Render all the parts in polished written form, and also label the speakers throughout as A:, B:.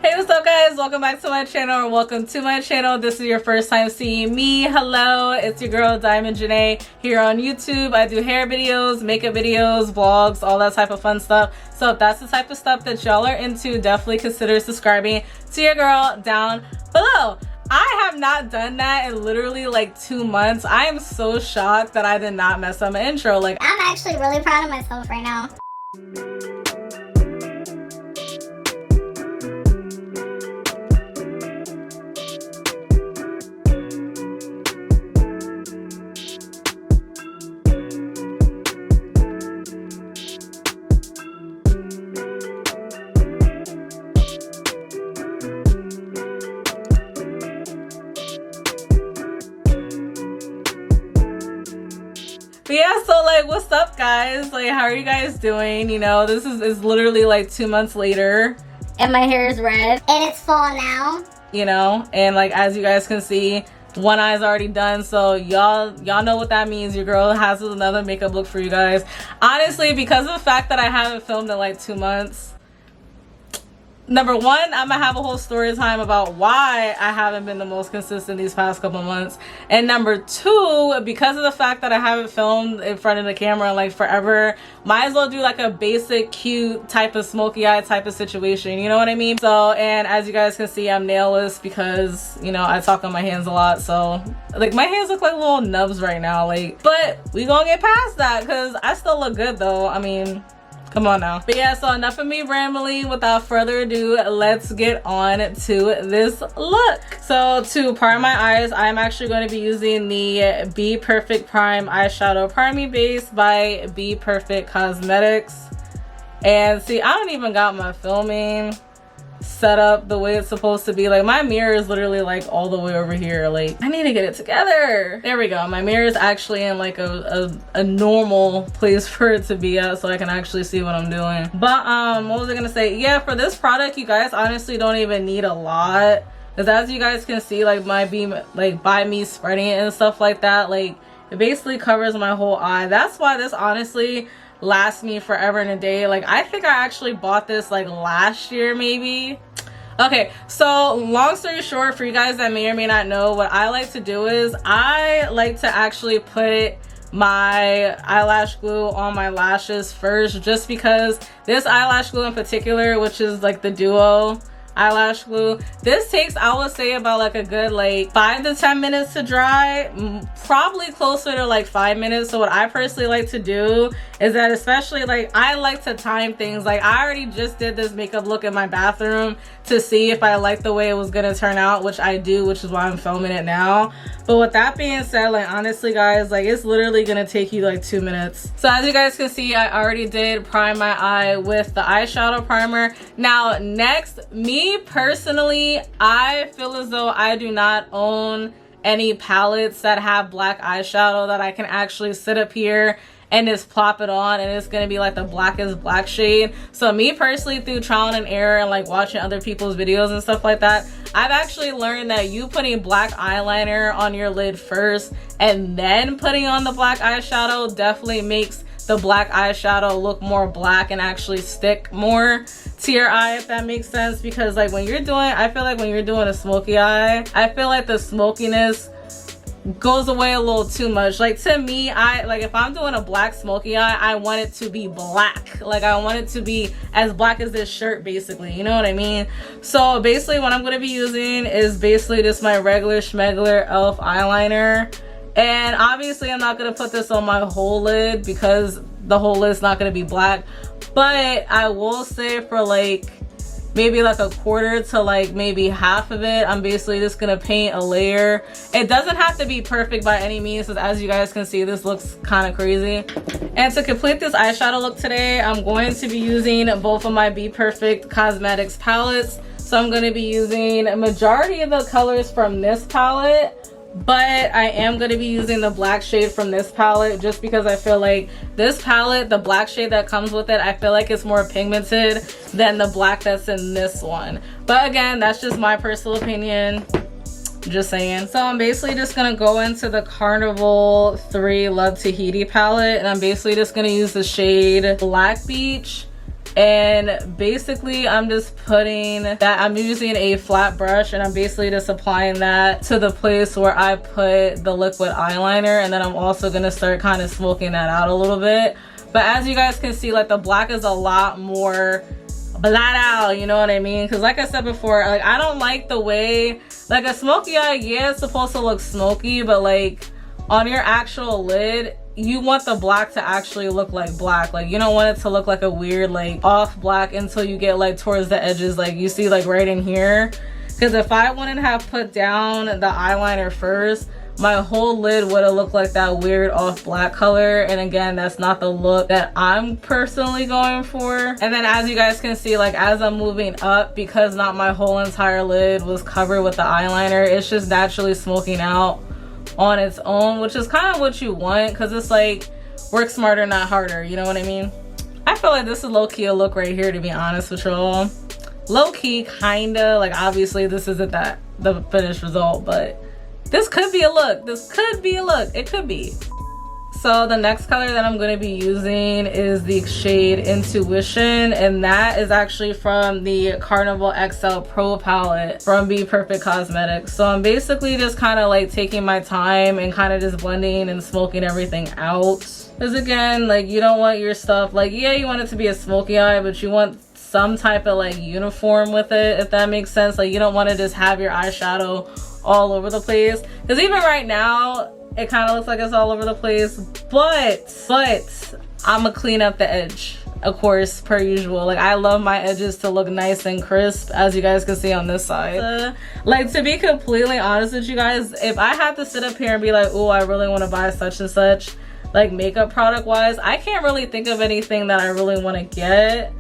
A: Hey, what's up guys? Welcome back to my channel, or welcome to my channel. This is your first time seeing me. Hello, it's your girl Diamond Janae here on YouTube. I do hair videos, makeup videos, vlogs, all that type of fun stuff. So if that's the type of stuff that y'all are into, definitely consider subscribing to your girl down below. I have not done that in literally like 2 months. I am so shocked that I did not mess up my intro. Like,
B: I'm actually really proud of myself right now.
A: but yeah, so like, what's up guys? Like, how are you guys doing? You know, this is literally like 2 months later.
B: And my hair is red. And it's fall now.
A: You know, and like, as you guys can see, one eye's already done. So y'all know what that means. Your girl has another makeup look for you guys. Honestly, because of the fact that I haven't filmed in like 2 months, number one, I'm gonna have a whole story time about why I haven't been the most consistent these past couple months. And number two, because of the fact that I haven't filmed in front of the camera in like forever, might as well do like a basic cute type of smoky eye type of situation, you know what I mean? So, and as you guys can see, I'm nailless because, you know, I talk on my hands a lot. So like, my hands look like little nubs right now, like, but we gonna get past that because I still look good though. I mean, come on now. But yeah, so enough of me rambling. Without further ado, let's get on to this look. So to prime my eyes, I'm actually going to be using the Be Perfect Prime Eyeshadow Priming Base by Be Perfect Cosmetics. And see, I don't even got my filming set up the way it's supposed to be. Like, my mirror is literally like all the way over here. Like, I need to get it together. There we go. My mirror is actually in like a normal place for it to be at, so I can actually see what I'm doing. But what was I gonna say? Yeah, for this product, you guys honestly don't even need a lot, because as you guys can see, like, my beam, like, by me spreading it and stuff like that, like, it basically covers my whole eye. That's why this honestly lasts me forever and a day. Like, I think I actually bought this like last year maybe. Okay, so long story short, for you guys that may or may not know, what I like to do is I like to actually put my eyelash glue on my lashes first, just because this eyelash glue in particular, which is like the Duo eyelash glue, this takes, I would say, about like a good like 5 to 10 minutes to dry, probably closer to like 5 minutes. So what I personally like to do is that, especially like, I like to time things. Like, I already just did this makeup look in my bathroom to see if I like the way it was gonna turn out, which I do, which is why I'm filming it now. But with that being said, like, honestly guys, like, it's literally gonna take you like 2 minutes. So as you guys can see, I already did prime my eye with the eyeshadow primer. Now next, me personally, I feel as though I do not own any palettes that have black eyeshadow that I can actually sit up here and just plop it on and it's gonna be like the blackest black shade. So me personally, through trial and error and like watching other people's videos and stuff like that, I've actually learned that you putting black eyeliner on your lid first and then putting on the black eyeshadow definitely makes the black eyeshadow look more black and actually stick more to your eye, if that makes sense. Because like, when you're doing, I feel like when you're doing a smoky eye, I feel like the smokiness goes away a little too much. Like, to me, I like, if I'm doing a black smoky eye, I want it to be black. Like, I want it to be as black as this shirt, basically, you know what I mean? So basically what I'm going to be using is basically just my regular schmegler elf eyeliner. And obviously I'm not going to put this on my whole lid because the whole lid's not going to be black, but I will say for like maybe like a quarter to like maybe half of it, I'm basically just gonna paint a layer. It doesn't have to be perfect by any means, because as you guys can see, this looks kind of crazy. And to complete this eyeshadow look today, I'm going to be using both of my Be Perfect Cosmetics palettes. So I'm going to be using a majority of the colors from this palette, but I am going to be using the black shade from this palette, just because I feel like this palette, the black shade that comes with it, I feel like it's more pigmented than the black that's in this one. But again, that's just my personal opinion, just saying. So I'm basically just going to go into the Carnival 3 Love Tahiti palette, and I'm basically just going to use the shade Black Beach. And basically I'm just putting that, I'm using a flat brush and I'm basically just applying that to the place where I put the liquid eyeliner, and then I'm also gonna start kind of smoking that out a little bit. But as you guys can see, like the black is a lot more blot out, you know what I mean? Because like I said before, like I don't like the way, like a smoky eye, yeah, it's supposed to look smoky, but like on your actual lid, you want the black to actually look like black. Like you don't want it to look like a weird like off black until you get like towards the edges, like you see like right in here. Because if I wouldn't have put down the eyeliner first, my whole lid would have looked like that weird off black color, and again, that's not the look that I'm personally going for. And then as you guys can see, like as I'm moving up, because not my whole entire lid was covered with the eyeliner, it's just naturally smoking out on its own, which is kind of what you want, because it's like work smarter not harder, you know what I mean? I feel like this is low-key a look right here, to be honest with y'all. Low-key, kinda, like obviously this isn't that the finished result, but this could be a look. This could be a look. It could be. So the next color that I'm going to be using is the shade Intuition, and that is actually from the Carnival XL Pro palette from Be Perfect Cosmetics. So I'm basically just kind of like taking my time and kind of just blending and smoking everything out. Because again, like you don't want your stuff, like yeah, you want it to be a smoky eye, but you want some type of like uniform with it, if that makes sense. Like you don't want to just have your eyeshadow all over the place, because even right now it kind of looks like it's all over the place, but I'm gonna clean up the edge, of course, per usual. Like I love my edges to look nice and crisp, as you guys can see on this side. Like to be completely honest with you guys, if I had to sit up here and be like, oh, I really want to buy such and such, like makeup product wise, I can't really think of anything that I really want to get,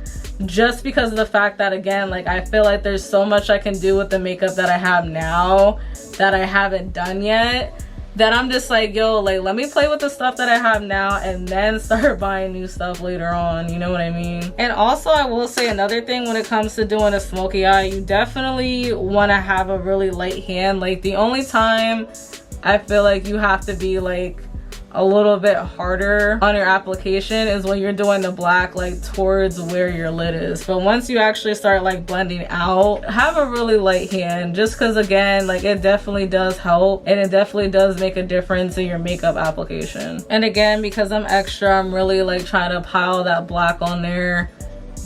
A: just because of the fact that again, like I feel like there's so much I can do with the makeup that I have now that I haven't done yet, that I'm just like, yo, like let me play with the stuff that I have now and then start buying new stuff later on, you know what I mean? And also I will say another thing when it comes to doing a smoky eye, you definitely want to have a really light hand. Like the only time I feel like you have to be like a little bit harder on your application is when you're doing the black like towards where your lid is. But once you actually start like blending out, have a really light hand, just because again, like it definitely does help and it definitely does make a difference in your makeup application. And again, because I'm extra, I'm really like trying to pile that black on there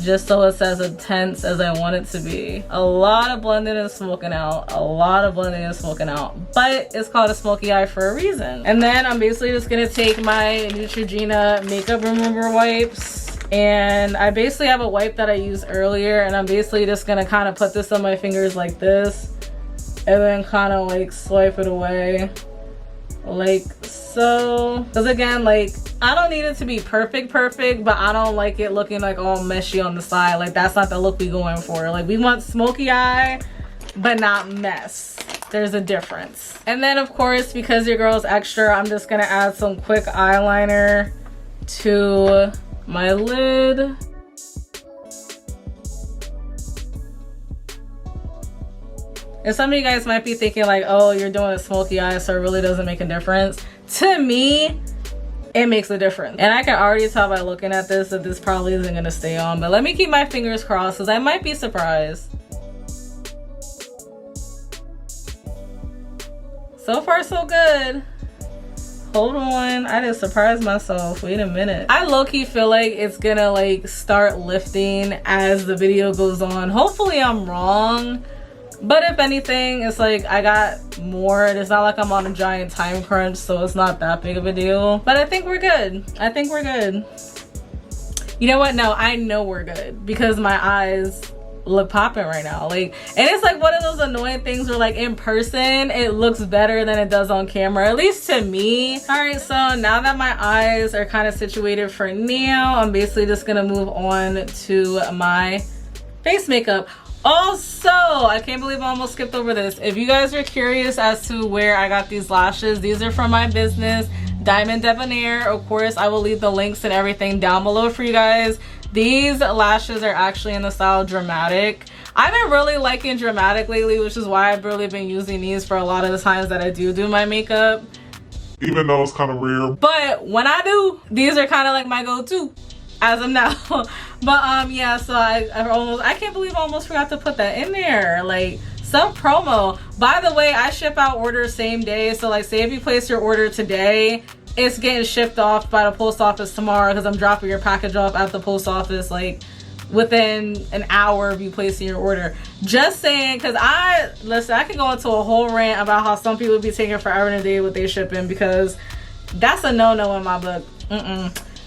A: just so it's as intense as I want it to be. A lot of blending and smoking out, a lot of blending and smoking out, but it's called a smoky eye for a reason. And then I'm basically just gonna take my Neutrogena makeup remover wipes, and I basically have a wipe that I used earlier, and I'm basically just gonna kind of put this on my fingers like this and then kind of like swipe it away like so. Because again, like I don't need it to be perfect, but I don't like it looking like all meshy on the side. Like that's not the look we going for. Like we want smoky eye but not mess. There's a difference. And then of course, because your girl's extra, I'm just gonna add some quick eyeliner to my lid. And some of you guys might be thinking like, oh, you're doing a smoky eye, so it really doesn't make a difference. To me, it makes a difference. And I can already tell by looking at this that this probably isn't gonna stay on, but let me keep my fingers crossed because I might be surprised. So far, so good. Hold on, I just surprised myself. Wait a minute. I low-key feel like it's gonna like start lifting as the video goes on. Hopefully I'm wrong. But if anything, it's like I got more. It's not like I'm on a giant time crunch, so it's not that big of a deal. But I think we're good. I think we're good. You know what? No, I know we're good because my eyes look popping right now. Like, and it's like one of those annoying things where like in person, it looks better than it does on camera, at least to me. All right, so now that my eyes are kind of situated for now, I'm basically just gonna move on to my face makeup. Also, I can't believe I almost skipped over this. If you guys are curious as to where I got these lashes, these are from my business, Diamond Debonair. Of course, I will leave the links and everything down below for you guys. These lashes are actually in the style Dramatic. I've been really liking Dramatic lately, which is why I've really been using these for a lot of the times that I do my makeup.
C: Even though it's kind of rare.
A: But when I do, these are kind of like my go-to. as of now. But yeah, so I can't believe I almost forgot to put that in there. Like, some promo. By the way, I ship out orders same day. So like, say if you place your order today, it's getting shipped off by the post office tomorrow, because I'm dropping your package off at the post office like within an hour of you placing your order. Just saying, because I can go into a whole rant about how some people be taking forever and a day with their shipping, because that's a no-no in my book.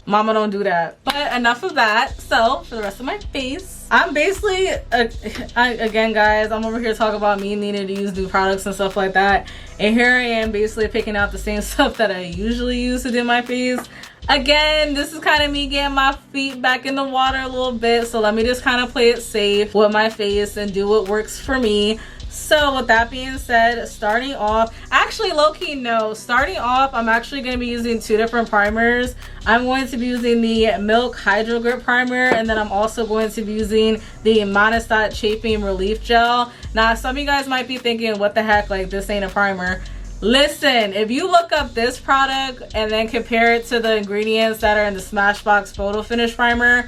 A: Mama don't do that. But enough of that. So for the rest of my face, I'm basically again guys, I'm over here talking about me needing to use new products and stuff like that, and here I am basically picking out the same stuff that I usually use to do my face. Again, this is kind of me getting my feet back in the water a little bit, so let me just kind of play it safe with my face and do what works for me. So with that being said, starting off, actually low-key no, starting off, I'm actually going to be using two different primers. I'm going to be using the Milk Hydro Grip Primer, and then I'm also going to be using the Monostat Chafing Relief Gel. Now, some of you guys might be thinking, what the heck, like this ain't a primer. Listen, if you look up this product and then compare it to the ingredients that are in the Smashbox Photo Finish Primer,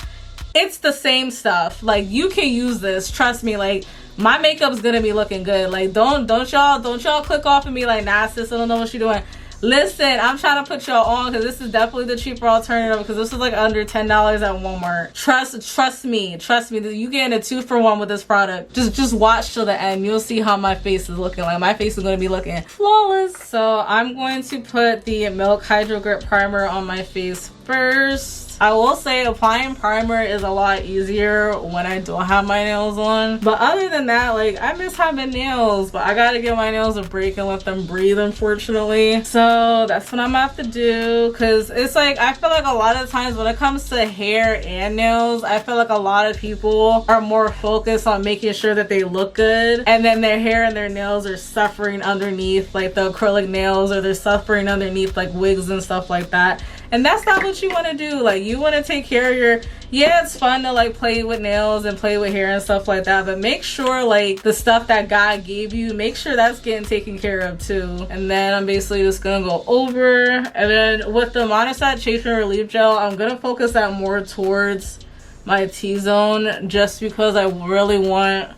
A: it's the same stuff. Like, you can use this, trust me. Like, my makeup's gonna be looking good. Like, don't y'all click off and be like, nah sis, I don't know what you're doing. Listen, I'm trying to put y'all on, because this is definitely the cheaper alternative, because this is like under $10 at Walmart. Trust me, you getting a 2-for-1 with this product. Just watch till the end. You'll see how my face is looking. Like, my face is going to be looking flawless. So I'm going to put the Milk Hydro Grip Primer on my face first. I will say applying primer is a lot easier when I don't have my nails on. But other than that, like, I miss having nails, but I gotta give my nails a break and let them breathe, unfortunately. So that's what I'm gonna have to do, because it's like, I feel like a lot of times when it comes to hair and nails, I feel like a lot of people are more focused on making sure that they look good, and then their hair and their nails are suffering underneath, like the acrylic nails, or they're suffering underneath like wigs and stuff like that. And that's not what you want to do. Like, you want to take care of your, yeah, it's fun to like play with nails and play with hair and stuff like that, but make sure like the stuff that God gave you, make sure that's getting taken care of too. And then I'm basically just gonna go over, and then with the Monostat Chafing Relief Gel, I'm gonna focus that more towards my T-zone, just because I really want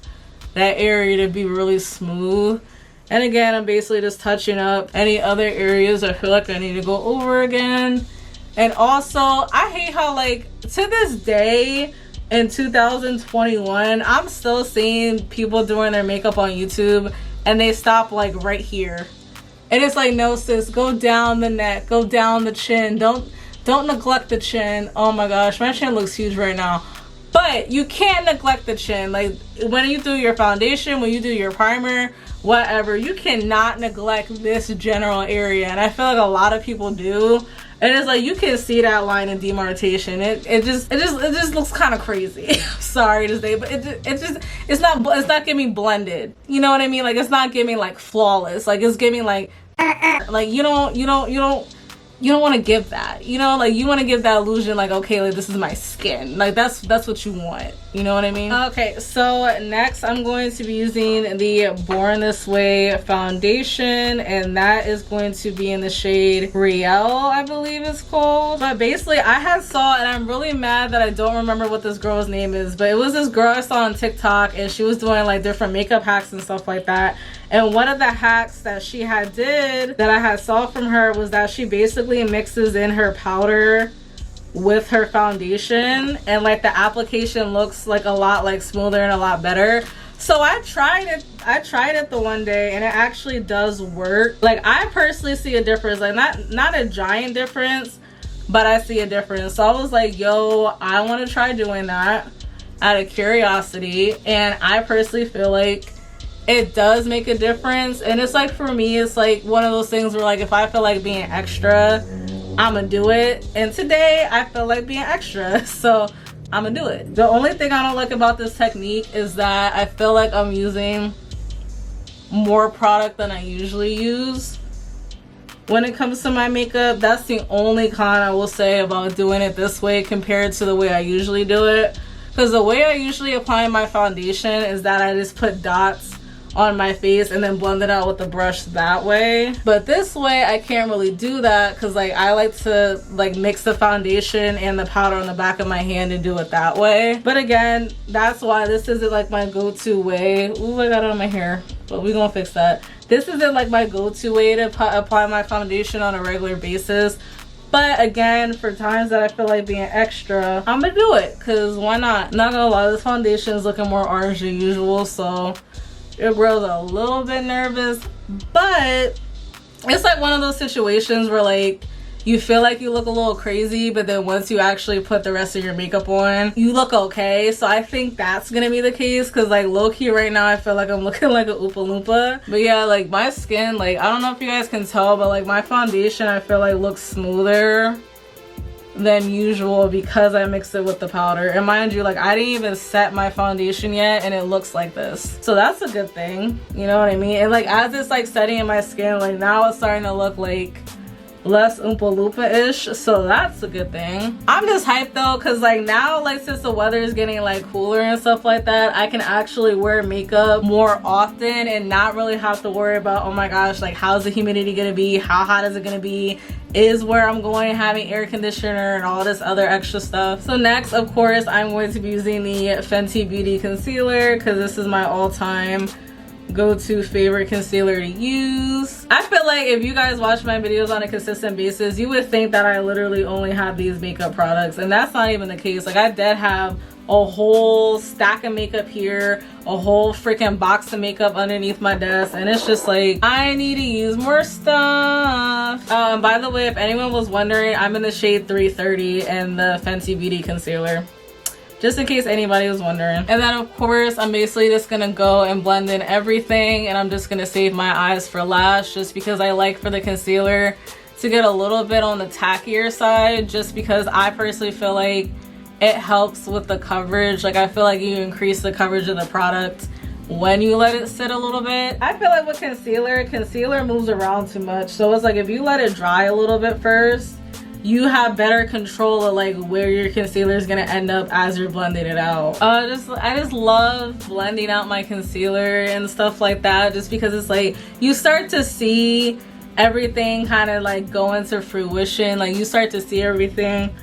A: that area to be really smooth. And again, I'm basically just touching up any other areas I feel like I need to go over again. And also, I hate how, like, to this day in 2021, I'm still seeing people doing their makeup on YouTube and they stop like right here. And it's like, no sis, go down the neck, go down the chin. Don't neglect the chin. Oh my gosh, my chin looks huge right now. But you can't neglect the chin. Like, when you do your foundation, when you do your primer, whatever, you cannot neglect this general area. And I feel like a lot of people do. And it's like, you can see that line of demarcation. It just looks kind of crazy. Sorry to say, but it's not giving blended. You know what I mean? Like, it's not giving like flawless. Like, it's giving like you don't want to give that. You know, like, you want to give that illusion like, okay, like, this is my skin. Like, that's what you want. You know what I mean? Okay, so next I'm going to be using the Born This Way foundation, and that is going to be in the shade Riel, I believe it's called. But basically, I had saw, and I'm really mad that I don't remember what this girl's name is, but it was this girl I saw on TikTok, and she was doing like different makeup hacks and stuff like that. And one of the hacks that she had did that I had saw from her was that she basically mixes in her powder with her foundation, and like the application looks like a lot like smoother and a lot better. So I tried it the one day, and it actually does work. Like, I personally see a difference, like not a giant difference, but I see a difference. So I was like, yo, I want to try doing that out of curiosity, and I personally feel like it does make a difference. And it's like, for me, it's like one of those things where, like, if I feel like being extra, I'm gonna do it. And today I feel like being extra, so I'm gonna do it. The only thing I don't like about this technique is that I feel like I'm using more product than I usually use when it comes to my makeup. That's the only con I will say about doing it this way compared to the way I usually do it. Because the way I usually apply my foundation is that I just put dots on my face and then blend it out with the brush that way. But this way I can't really do that because like I like to like mix the foundation and the powder on the back of my hand and do it that way. But again, that's why this isn't like my go-to way. Ooh, I got it on my hair, but we're gonna fix that. This isn't like my go-to way to apply my foundation on a regular basis. But again, for times that I feel like being extra, I'm gonna do it because why not? I'm not gonna lie, this foundation is looking more orange than usual, so your girl's a little bit nervous. But it's like one of those situations where like you feel like you look a little crazy, but then once you actually put the rest of your makeup on, you look okay. So I think that's gonna be the case because like low-key right now I feel like I'm looking like a Oompa Loompa. But yeah, like my skin, like I don't know if you guys can tell, but like my foundation I feel like looks smoother than usual because I mixed it with the powder. And mind you, like I didn't even set my foundation yet and it looks like this, so that's a good thing, you know what I mean? And like as it's like setting in my skin, like now it's starting to look like less Oompa Loompa-ish, so that's a good thing. I'm just hyped though because like now, like since the weather is getting like cooler and stuff like that, I can actually wear makeup more often and not really have to worry about, oh my gosh, like how's the humidity gonna be, how hot is it gonna be, is where I'm going having air conditioner and all this other extra stuff. So next, of course, I'm going to be using the Fenty Beauty concealer because this is my all-time go-to favorite concealer to use. I feel like if you guys watch my videos on a consistent basis, you would think that I literally only have these makeup products, and that's not even the case. Like I did have a whole stack of makeup here, a whole freaking box of makeup underneath my desk, and it's just like I need to use more stuff. By the way, if anyone was wondering, I'm in the shade 330 and the Fenty Beauty concealer, just in case anybody was wondering. And then of course I'm basically just gonna go and blend in everything, and I'm just gonna save my eyes for last just because I like for the concealer to get a little bit on the tackier side, just because I personally feel like it helps with the coverage. Like I feel like you increase the coverage of the product when you let it sit a little bit. I feel like with concealer moves around too much, so it's like if you let it dry a little bit first, you have better control of like where your concealer is gonna end up as you're blending it out. I just love blending out my concealer and stuff like that, just because it's like you start to see everything kind of like go into fruition. Like you start to see everything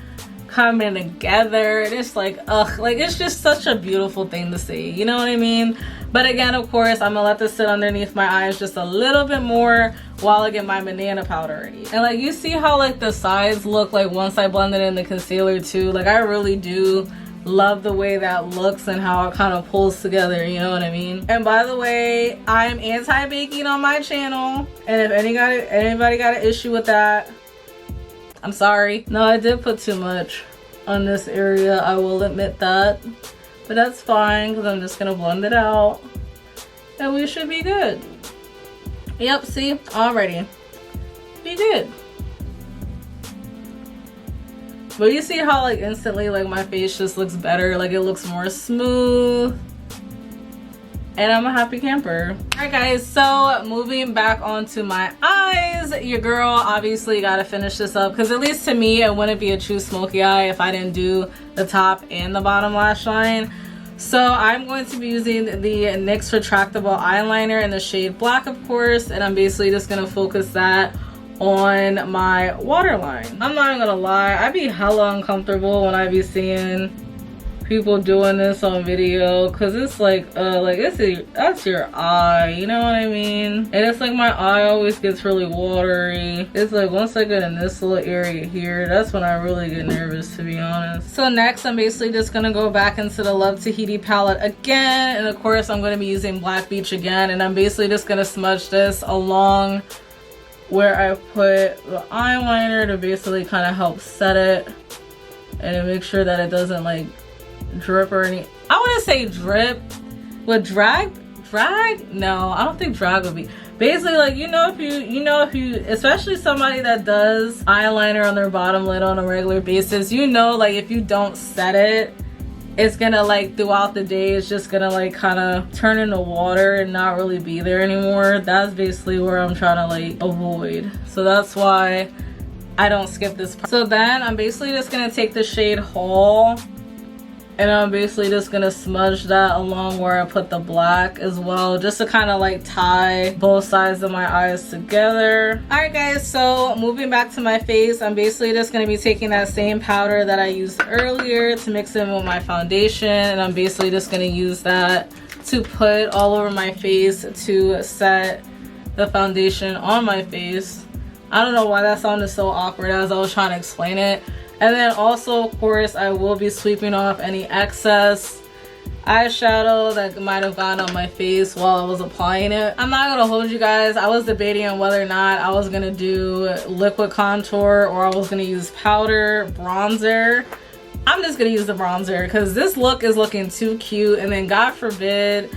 A: coming together, and it's like, ugh, like it's just such a beautiful thing to see, you know what I mean? But again, of course, I'm gonna let this sit underneath my eyes just a little bit more while I get my banana powder ready. And like you see how like the sides look like once I blended in the concealer too. Like I really do love the way that looks and how it kind of pulls together, you know what I mean? And by the way, I'm anti-baking on my channel, and if anybody got an issue with that, I'm sorry. No, I did put too much on this area, I will admit that. But that's fine because I'm just gonna blend it out and we should be good. Yep, see, already. Be good. But you see how like instantly like my face just looks better, like it looks more smooth. And I'm a happy camper. Alright guys, so moving back onto my eyes, your girl obviously gotta finish this up because at least to me it wouldn't be a true smoky eye if I didn't do the top and the bottom lash line. So I'm going to be using the NYX retractable eyeliner in the shade black, of course, and I'm basically just gonna focus that on my waterline. I'm not even gonna lie, I be hella uncomfortable when I be seeing people doing this on video, because it's like that's your eye, you know what I mean? And it's like my eye always gets really watery. It's like once I get in this little area here, that's when I really get nervous, to be honest. So next I'm basically just gonna go back into the Love Tahiti palette again, and of course I'm gonna be using Black Beach again, and I'm basically just gonna smudge this along where I put the eyeliner to basically kind of help set it and to make sure that it doesn't like drip or any. I want to say drip. Would drag? No, I don't think drag would be. Basically, like if you, especially somebody that does eyeliner on their bottom lid on a regular basis, you know, like if you don't set it, it's gonna like throughout the day, it's just gonna like kind of turn into water and not really be there anymore. That's basically where I'm trying to like avoid. So that's why I don't skip this part. So then I'm basically just gonna take the shade Haul And I'm basically just gonna smudge that along where I put the black as well, just to kind of like tie both sides of my eyes together. Alright guys, so moving back to my face, I'm basically just gonna be taking that same powder that I used earlier to mix in with my foundation, and I'm basically just gonna use that to put all over my face to set the foundation on my face. I don't know why that sounded so awkward as I was trying to explain it. And then also, of course, I will be sweeping off any excess eyeshadow that might have gotten on my face while I was applying it. I'm not gonna hold you guys. I was debating on whether or not I was gonna do liquid contour or I was gonna use powder, bronzer. I'm just gonna use the bronzer because this look is looking too cute, and then God forbid,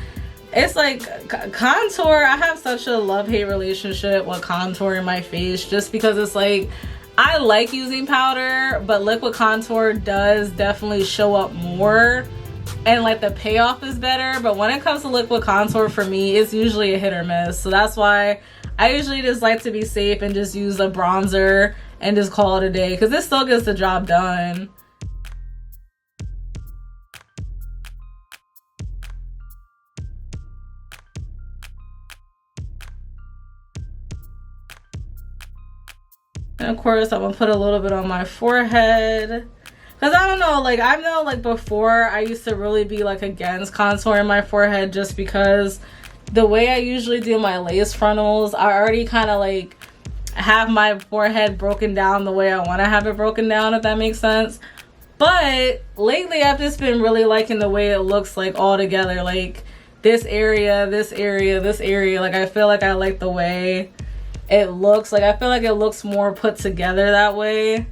A: it's like contour. I have such a love-hate relationship with contouring my face just because it's like, I like using powder, but liquid contour does definitely show up more and like the payoff is better. But when it comes to liquid contour, for me, it's usually a hit or miss. So that's why I usually just like to be safe and just use a bronzer and just call it a day, because it still gets the job done. And of course, I'm gonna put a little bit on my forehead. Cause I don't know, like I know like before I used to really be like against contouring my forehead just because the way I usually do my lace frontals, I already kind of like have my forehead broken down the way I want to have it broken down, if that makes sense. But lately I've just been really liking the way it looks like all together, like this area, this area, this area. Like I feel like I like the way it looks. Like I feel like it looks more put together that way,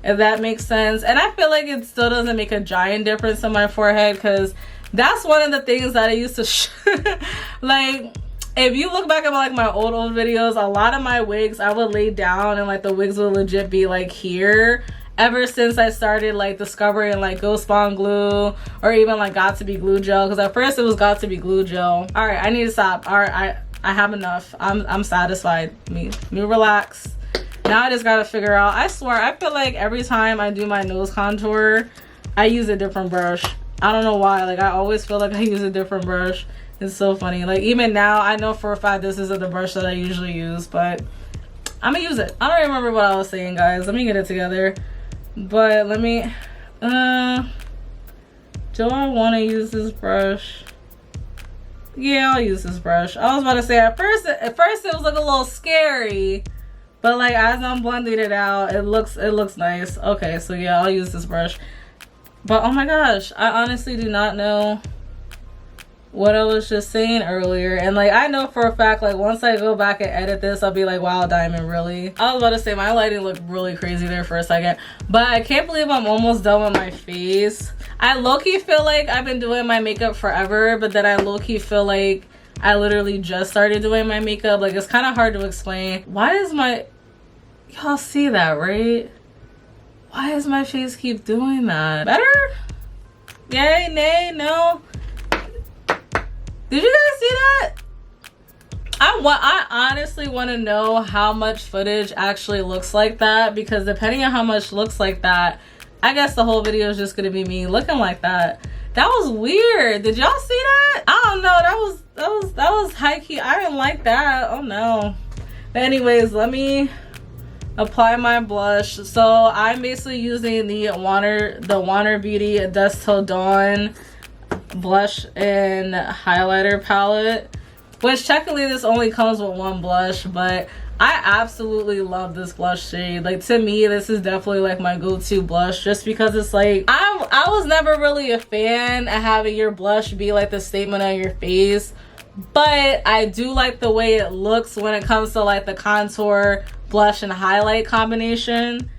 A: if that makes sense. And I feel like it still doesn't make a giant difference on my forehead, because that's one of the things that I used to like, if you look back at like my old videos, a lot of my wigs I would lay down and like the wigs would legit be like here, ever since I started like discovering like Ghost Bond glue or even like Got To Be glue gel, because at first it was Got To Be glue gel. All right, I need to stop. All right, I have enough. I'm satisfied. Me relax. Now I just gotta figure out. I swear, I feel like every time I do my nose contour, I use a different brush. I don't know why. Like I always feel like I use a different brush. It's so funny. Like even now, I know for a fact this isn't the brush that I usually use, but I'm gonna use it. I don't remember what I was saying, guys. Let me get it together. But let me. Do I want to use this brush? Yeah, I'll use this brush. I was about to say at first it was like a little scary, but like as I'm blending it out, it looks nice. Okay, so yeah, I'll use this brush. But oh my gosh, I honestly do not know what I was just saying earlier. And like I know for a fact, like once I go back and edit this, I'll be like, wow, Diamond, really? I was about to say my lighting looked really crazy there for a second, but I can't believe I'm almost done with my face. I low-key feel like I've been doing my makeup forever, but then I low-key feel like I literally just started doing my makeup. Like it's kind of hard to explain. Why does my, y'all see that, right? Why does my face keep doing that? Better? Yay, nay, no? Did you guys see that? I honestly want to know how much footage actually looks like that, because depending on how much looks like that, I guess the whole video is just gonna be me looking like that. That was weird. Did y'all see that? I don't know. That was high key. I didn't like that. Oh no. But anyways, let me apply my blush. So I'm basically using the Warner Beauty Dusk Till Dawn blush and highlighter palette, which technically this only comes with one blush, but I absolutely love this blush shade. Like to me, this is definitely like my go-to blush, just because it's like I was never really a fan of having your blush be like the statement on your face, but I do like the way it looks when it comes to like the contour, blush, and highlight combination.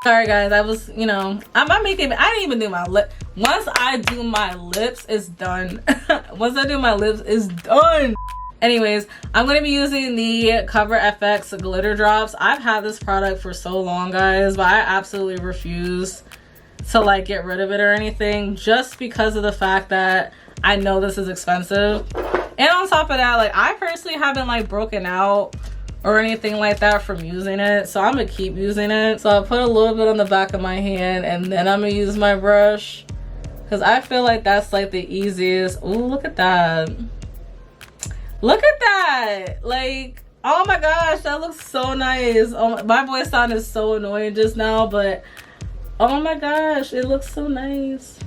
A: Sorry guys, I was, you know, I'm making, I didn't even do my lip. Once I do my lips, it's done. Once I do my lips, it's done. Anyways, I'm going to be using the Cover FX glitter drops. I've had this product for so long, guys, but I absolutely refuse to like get rid of it or anything, just because of the fact that I know this is expensive. And on top of that, like I personally haven't like broken out or anything like that from using it, so I'm gonna keep using it. So I'll put a little bit on the back of my hand, and then I'm gonna use my brush, because I feel like that's like the easiest. Ooh, look at that. Look at that. Like, oh my gosh, that looks so nice. Oh, my voice sounded so annoying just now, but oh my gosh, it looks so nice.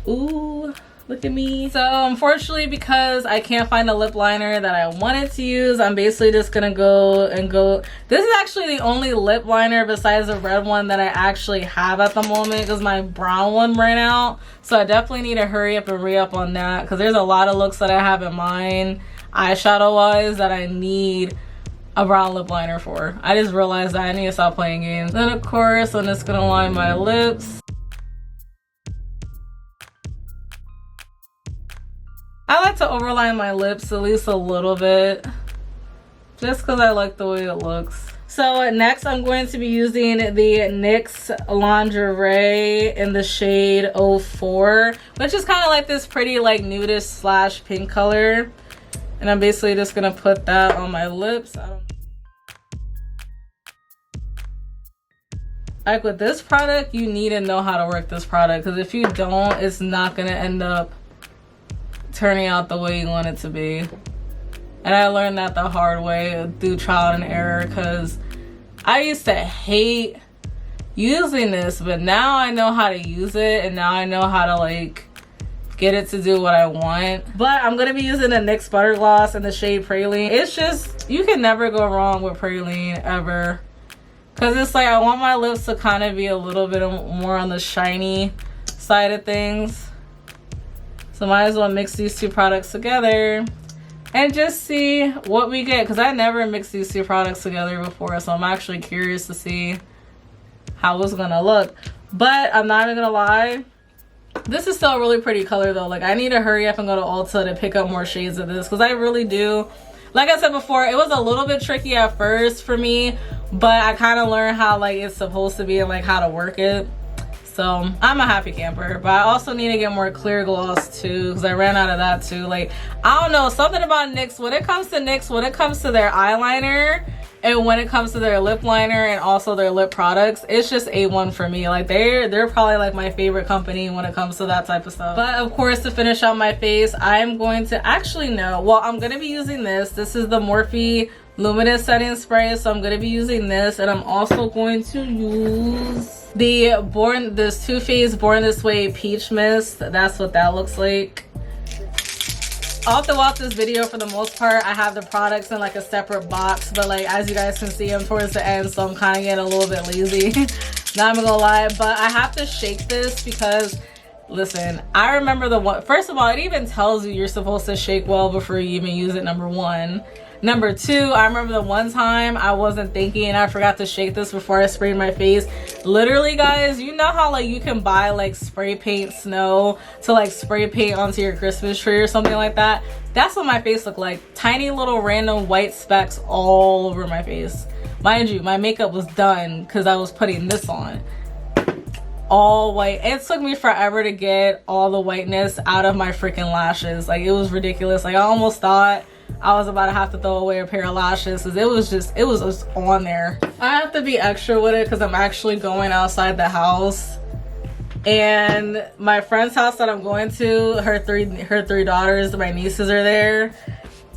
A: Ooh, look at me. So unfortunately, because I can't find a lip liner that I wanted to use, I'm basically just gonna go. This is actually the only lip liner besides the red one that I actually have at the moment, because my brown one ran out. So I definitely need to hurry up and re-up on that, because there's a lot of looks that I have in mind eyeshadow wise that I need a brown lip liner for. I just realized that I need to stop playing games. Then of course, I'm just gonna line my lips. I like to overline my lips at least a little bit, just because I like the way it looks. So next I'm going to be using the NYX Lingerie in the shade 04, which is kind of like this pretty like nudish slash pink color. And I'm basically just gonna put that on my lips. Like with this product, you need to know how to work this product, because if you don't, it's not gonna end up turning out the way you want it to be. And I learned that the hard way through trial and error, because I used to hate using this, but now I know how to use it, and now I know how to like get it to do what I want. But I'm gonna be using the NYX Butter Gloss in the shade Praline. It's just, you can never go wrong with Praline ever, because it's like I want my lips to kind of be a little bit more on the shiny side of things. So might as well mix these two products together and just see what we get, because I never mixed these two products together before, so I'm actually curious to see how it's gonna look. But I'm not even gonna lie, this is still a really pretty color though. Like, I need to hurry up and go to Ulta to pick up more shades of this, because I really do. Like I said before, it was a little bit tricky at first for me, but I kind of learned how like it's supposed to be and like how to work it. So I'm a happy camper. But I also need to get more clear gloss too, because I ran out of that too. Like, I don't know, something about NYX, when it comes to NYX, when it comes to their eyeliner and when it comes to their lip liner and also their lip products, it's just A1 for me. Like, they're probably like my favorite company when it comes to that type of stuff. But of course, to finish out my face, I'm going to actually I'm going to be using this. This is the Morphe Luminous Setting Spray, so I'm going to be using this, and I'm also going to use this Too Faced Born This Way Peach Mist. That's what that looks like. All throughout this video, for the most part, I have the products in like a separate box, but like as you guys can see, I'm towards the end, so I'm kind of getting a little bit lazy. Not even gonna lie, but I have to shake this because, listen, I remember the one. First of all, it even tells you you're supposed to shake well before you even use it, number one. Number two, I remember the one time I wasn't thinking and I forgot to shake this before I sprayed my face. Literally, guys, you know how like you can buy like spray paint snow to like spray paint onto your Christmas tree or something like that? That's what my face looked like. Tiny little random white specks all over my face. Mind you, my makeup was done because I was putting this on. All white. It took me forever to get all the whiteness out of my freaking lashes. Like, it was ridiculous. Like, I almost thought I was about to have to throw away a pair of lashes because it was just on there. I have to be extra with it because I'm actually going outside the house, and my friend's house that I'm going to, her three daughters, my nieces are there,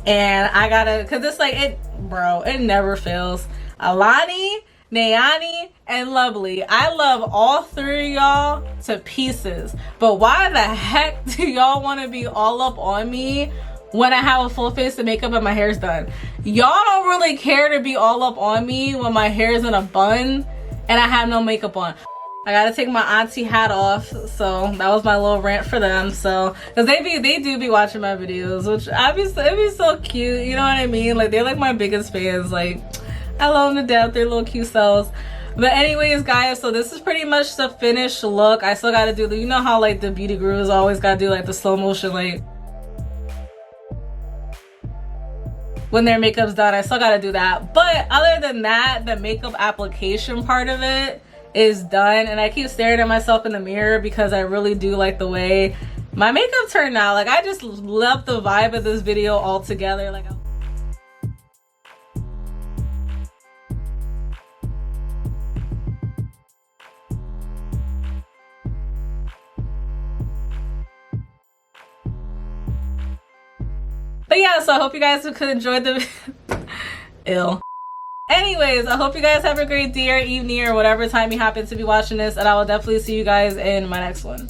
A: and I gotta, because it's like, it never fails. Alani, Nayani, and Lovely. I love all three of y'all to pieces, but why the heck do y'all want to be all up on me when I have a full face of makeup and my hair's done? Y'all don't really care to be all up on me when my hair's in a bun and I have no makeup on. I gotta take my auntie hat off, so that was my little rant for them. So, because they do be watching my videos, which it'd be so cute, you know what I mean? Like, they're like my biggest fans. Like, I love them to death, they're little cute selves. But anyways, guys, so this is pretty much the finished look. I still gotta do you know how like the beauty gurus always gotta do like the slow motion, like when their makeup's done. I still gotta do that. But other than that, the makeup application part of it is done, and I keep staring at myself in the mirror because I really do like the way my makeup turned out. Like, I just love the vibe of this video altogether. Like, yeah, so I hope you guys could enjoy the ill. Anyways, I hope you guys have a great day or evening or whatever time you happen to be watching this, and I will definitely see you guys in my next one.